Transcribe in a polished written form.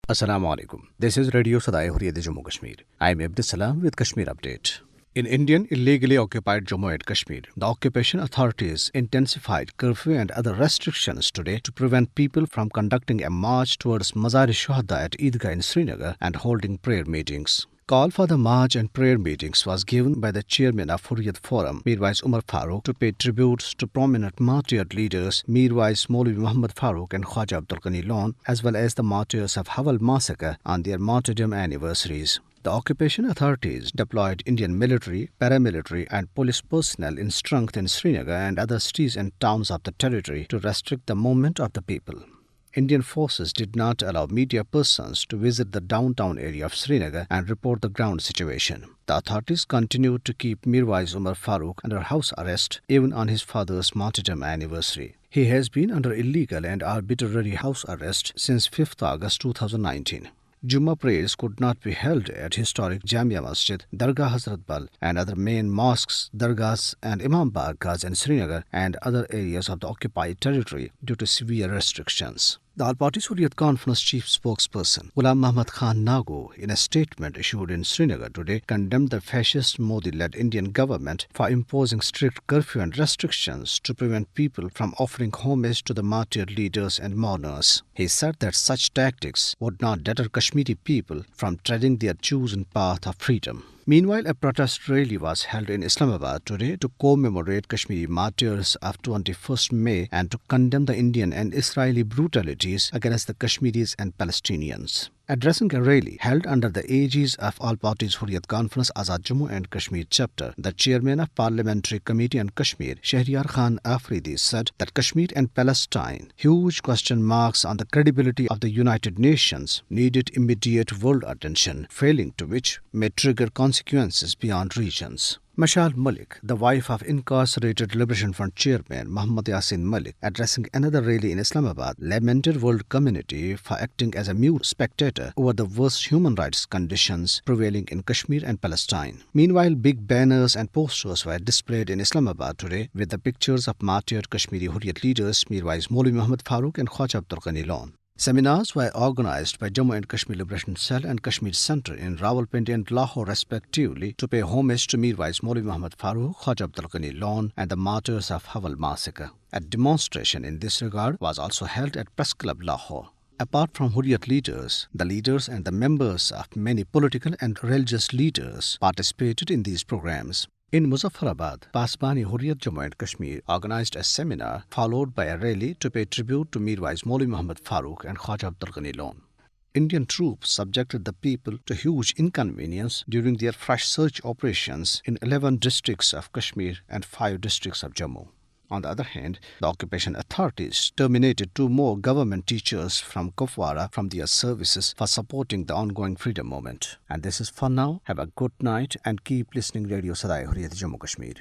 Assalamu alaikum. This is Radio Sadaye Hurriyet Jammu Kashmir. I am Abdus Salam with Kashmir Update. In Indian illegally occupied Jammu and Kashmir, the occupation authorities intensified curfew and other restrictions today to prevent people from conducting a march towards Mazar-e-Shuhada at Eidgah in Srinagar and holding prayer meetings. Call for the march and prayer meetings was given by the chairman of Hurriyat Forum, Mirwais Umar Farooq, to pay tributes to prominent martyred leaders Mirwais Maulvi Muhammad Farooq and Khwaja Abdul Ghani Lon, as well as the martyrs of Hawal massacre on their martyrdom anniversaries. The occupation authorities deployed Indian military, paramilitary and police personnel in strength in Srinagar and other cities and towns of the territory to restrict the movement of the people. Indian forces did not allow media persons to visit the downtown area of Srinagar and report the ground situation. The authorities continued to keep Mirwais Umar Farooq under house arrest even on his father's martyrdom anniversary. He has been under illegal and arbitrary house arrest since 5th August 2019. Jummah prayers could not be held at historic Jamia Masjid, Dargah Hazrat Bal and other main mosques, dargahs and Imam Bargahs in Srinagar and other areas of the occupied territory due to severe restrictions. The All-Party Hurriyat Conference chief spokesperson Ghulam Muhammad Khan Nagu, in a statement issued in Srinagar today, condemned the fascist Modi-led Indian government for imposing strict curfew and restrictions to prevent people from offering homage to the martyred leaders and mourners. He said that such tactics would not deter Kashmiri people from treading their chosen path of freedom. Meanwhile, a protest rally was held in Islamabad today to commemorate Kashmiri martyrs of 21st May and to condemn the Indian and Israeli brutalities against the Kashmiris and Palestinians. Addressing a rally held under the aegis of All Parties Hurriyat Conference Azad Jammu and Kashmir chapter, the chairman of Parliamentary Committee on Kashmir, Shahriyar Khan Afridi, said that Kashmir and Palestine, huge question marks on the credibility of the United Nations, needed immediate world attention, failing to which may trigger consequences beyond regions. Mashal Malik, the wife of incarcerated Liberation Front chairman Muhammad Yasin Malik, addressing another rally in Islamabad, lamented world community for acting as a mute spectator over the worst human rights conditions prevailing in Kashmir and Palestine. Meanwhile, big banners and posters were displayed in Islamabad today with the pictures of martyred Kashmiri Hurriyat leaders Mirwais Maulvi Muhammad Farooq and Khwaja Abdul Ghani Lon. Seminars were organized by Jammu and Kashmir Liberation Cell and Kashmir Center in Rawalpindi and Lahore respectively to pay homage to Mirwais Maulvi Muhammad Farooq, Khwaja Abdul Ghani Lon and the martyrs of Hawal massacre. A demonstration in this regard was also held at Press Club Lahore. Apart from Hurriyat leaders, the leaders and the members of many political and religious leaders participated in these programs. In Muzaffarabad, Pasbani Hurriyat Jammu and Kashmir organized a seminar followed by a rally to pay tribute to Mirwais Maulvi Muhammad Farooq and Khwaja Abdul Ghani Lon. Indian troops subjected the people to huge inconvenience during their fresh search operations in 11 districts of Kashmir and 5 districts of Jammu. On the other hand, the occupation authorities terminated 2 more government teachers from Kupwara from their services for supporting the ongoing freedom movement. And this is for now. Have a good night and keep listening Radio Sadaye Hurriyet Jammu Kashmir.